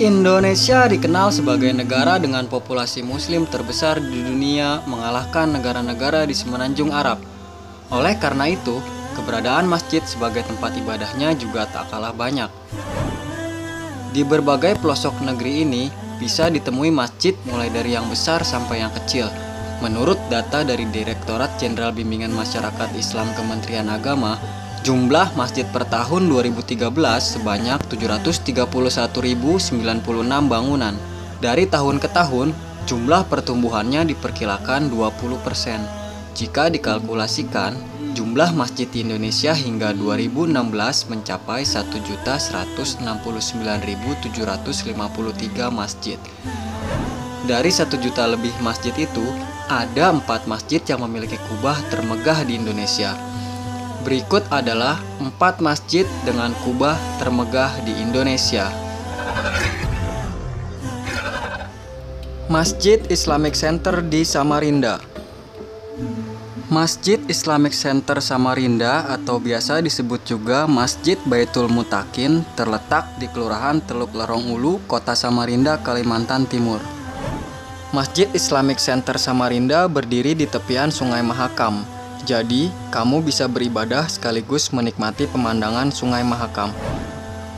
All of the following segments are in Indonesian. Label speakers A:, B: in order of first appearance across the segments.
A: Indonesia dikenal sebagai negara dengan populasi muslim terbesar di dunia, mengalahkan negara-negara di semenanjung Arab. Oleh karena itu, keberadaan masjid sebagai tempat ibadahnya juga tak kalah banyak. Di berbagai pelosok negeri ini, bisa ditemui masjid mulai dari yang besar sampai yang kecil. Menurut data dari Direktorat Jenderal Bimbingan Masyarakat Islam Kementerian Agama, jumlah masjid per tahun 2013 sebanyak 731.096 bangunan. Dari tahun ke tahun, jumlah pertumbuhannya diperkirakan 20%. Jika dikalkulasikan, jumlah masjid di Indonesia hingga 2016 mencapai 1.169.753 masjid. Dari 1 juta lebih masjid itu, ada 4 masjid yang memiliki kubah termegah di Indonesia. Berikut adalah 4 masjid dengan kubah termegah di Indonesia. Masjid Islamic Center di Samarinda. Masjid Islamic Center Samarinda atau biasa disebut juga Masjid Baitul Mutakin terletak di Kelurahan Teluk Lerong Ulu, Kota Samarinda, Kalimantan Timur. Masjid Islamic Center Samarinda berdiri di tepian Sungai Mahakam. Jadi, kamu bisa beribadah sekaligus menikmati pemandangan Sungai Mahakam.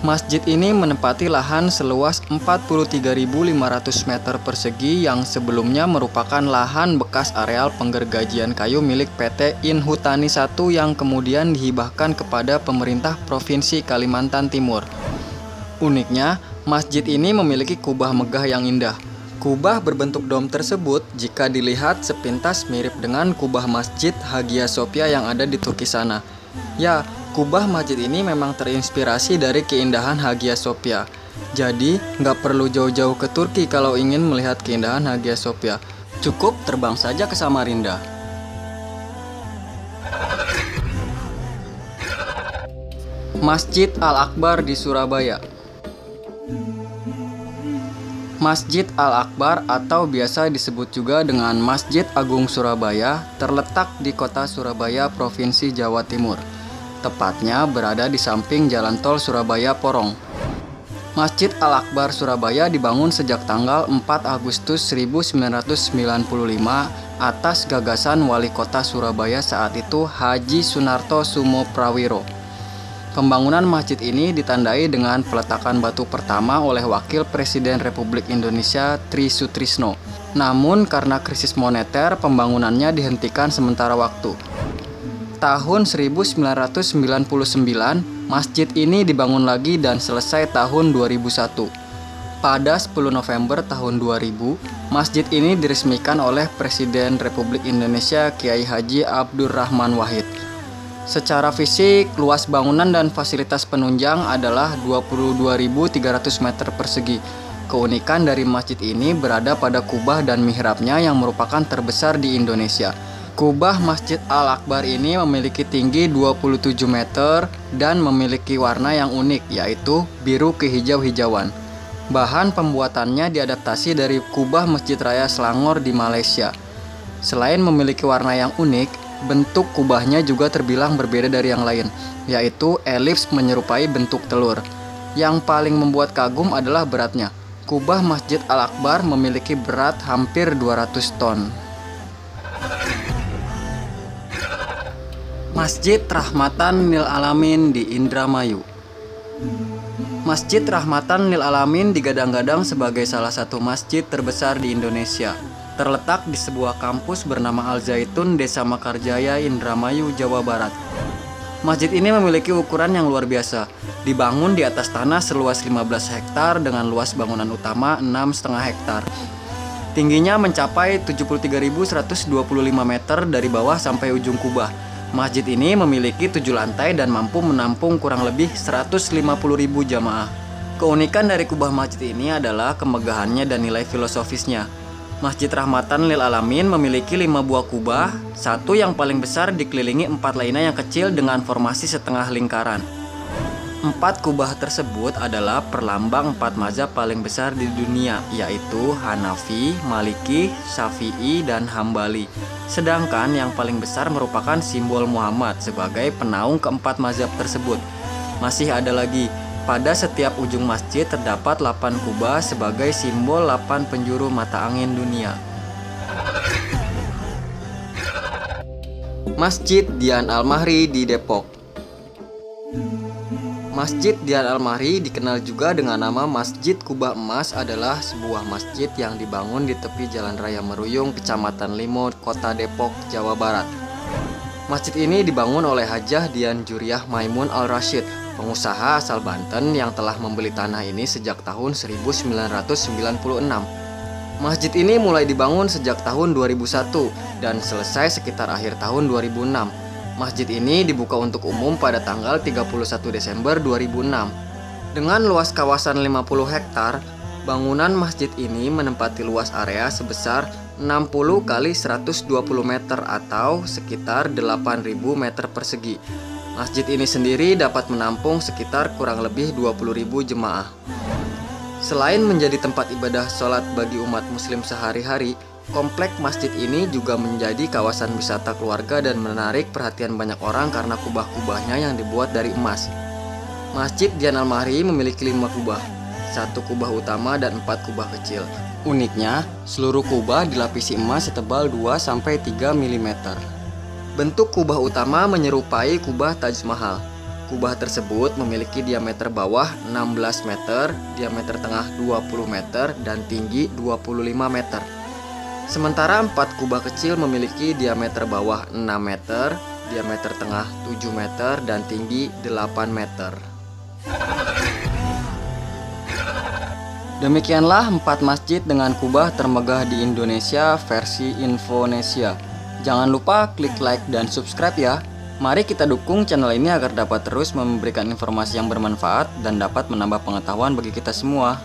A: Masjid ini menempati lahan seluas 43.500 meter persegi yang sebelumnya merupakan lahan bekas areal penggergajian kayu milik PT Inhutani 1 yang kemudian dihibahkan kepada pemerintah Provinsi Kalimantan Timur. Uniknya, masjid ini memiliki kubah megah yang indah. Kubah berbentuk dom tersebut jika dilihat sepintas mirip dengan kubah Masjid Hagia Sophia yang ada di Turki sana. Ya, kubah masjid ini memang terinspirasi dari keindahan Hagia Sophia. Jadi, nggak perlu jauh-jauh ke Turki kalau ingin melihat keindahan Hagia Sophia. Cukup terbang saja ke Samarinda. Masjid Al-Akbar di Surabaya. Masjid Al-Akbar atau biasa disebut juga dengan Masjid Agung Surabaya terletak di kota Surabaya, Provinsi Jawa Timur. Tepatnya berada di samping jalan tol Surabaya-Porong. Masjid Al-Akbar Surabaya dibangun sejak tanggal 4 Agustus 1995 atas gagasan Wali Kota Surabaya saat itu Haji Sunarto Sumoprawiro. Pembangunan masjid ini ditandai dengan peletakan batu pertama oleh Wakil Presiden Republik Indonesia Tri Sutrisno. Namun karena krisis moneter, pembangunannya dihentikan sementara waktu. Tahun 1999, masjid ini dibangun lagi dan selesai tahun 2001. Pada 10 November tahun 2000, masjid ini diresmikan oleh Presiden Republik Indonesia Kiai Haji Abdurrahman Wahid. Secara fisik, luas bangunan dan fasilitas penunjang adalah 22.300 meter persegi. Keunikan dari masjid ini berada pada kubah dan mihrabnya yang merupakan terbesar di Indonesia. Kubah Masjid Al-Akbar ini memiliki tinggi 27 meter dan memiliki warna yang unik, yaitu biru kehijau-hijauan. Bahan pembuatannya diadaptasi dari kubah Masjid Raya Selangor di Malaysia. Selain memiliki warna yang unik, bentuk kubahnya juga terbilang berbeda dari yang lain, yaitu elips menyerupai bentuk telur. Yang paling membuat kagum adalah beratnya. Kubah Masjid Al-Akbar memiliki berat hampir 200 ton. Masjid Rahmatan Lil Alamin di Indramayu. Masjid Rahmatan Lil Alamin digadang-gadang sebagai salah satu masjid terbesar di Indonesia. Terletak di sebuah kampus bernama Al Zaitun, Desa Mekarjaya, Indramayu, Jawa Barat. Masjid ini memiliki ukuran yang luar biasa. Dibangun di atas tanah seluas 15 hektar dengan luas bangunan utama 6,5 hektar. Tingginya mencapai 73.125 meter dari bawah sampai ujung kubah. Masjid ini memiliki 7 lantai dan mampu menampung kurang lebih 150.000 jamaah. Keunikan dari kubah masjid ini adalah kemegahannya dan nilai filosofisnya. Masjid Rahmatan Lil Alamin memiliki 5 buah kubah, satu yang paling besar dikelilingi 4 lainnya yang kecil dengan formasi setengah lingkaran. 4 kubah tersebut adalah perlambang 4 mazhab paling besar di dunia, yaitu Hanafi, Maliki, Syafi'i, dan Hambali. Sedangkan yang paling besar merupakan simbol Muhammad sebagai penaung keempat mazhab tersebut. Masih ada lagi Pada setiap ujung masjid terdapat 8 kubah sebagai simbol 8 penjuru mata angin dunia. Masjid Dian Al-Mahri di Depok. Masjid Dian Al-Mahri dikenal juga dengan nama Masjid Kubah Emas adalah sebuah masjid yang dibangun di tepi Jalan Raya Meruyung, Kecamatan Limo, Kota Depok, Jawa Barat. Masjid ini dibangun oleh Hajah Dian Juriah Maimun Al-Rasyid, pengusaha asal Banten yang telah membeli tanah ini sejak tahun 1996. Masjid ini mulai dibangun sejak tahun 2001 dan selesai sekitar akhir tahun 2006. Masjid ini dibuka untuk umum pada tanggal 31 Desember 2006. Dengan luas kawasan 50 hektar, bangunan masjid ini menempati luas area sebesar 60 kali 120 meter atau sekitar 8.000 meter persegi. Masjid ini sendiri dapat menampung sekitar kurang lebih 20.000 jemaah. Selain menjadi tempat ibadah sholat bagi umat muslim sehari-hari, komplek masjid ini juga menjadi kawasan wisata keluarga dan menarik perhatian banyak orang karena kubah-kubahnya yang dibuat dari emas. Masjid Dian Al-Mahri memiliki 5 kubah, 1 kubah utama dan 4 kubah kecil. Uniknya, seluruh kubah dilapisi emas setebal 2-3 mm. Bentuk kubah utama menyerupai kubah Taj Mahal. Kubah tersebut memiliki diameter bawah 16 meter, diameter tengah 20 meter, dan tinggi 25 meter. Sementara 4 kubah kecil memiliki diameter bawah 6 meter, diameter tengah 7 meter, dan tinggi 8 meter. Demikianlah 4 masjid dengan kubah termegah di Indonesia versi Infonesia. Jangan lupa klik like dan subscribe ya. Mari kita dukung channel ini agar dapat terus memberikan informasi yang bermanfaat dan dapat menambah pengetahuan bagi kita semua.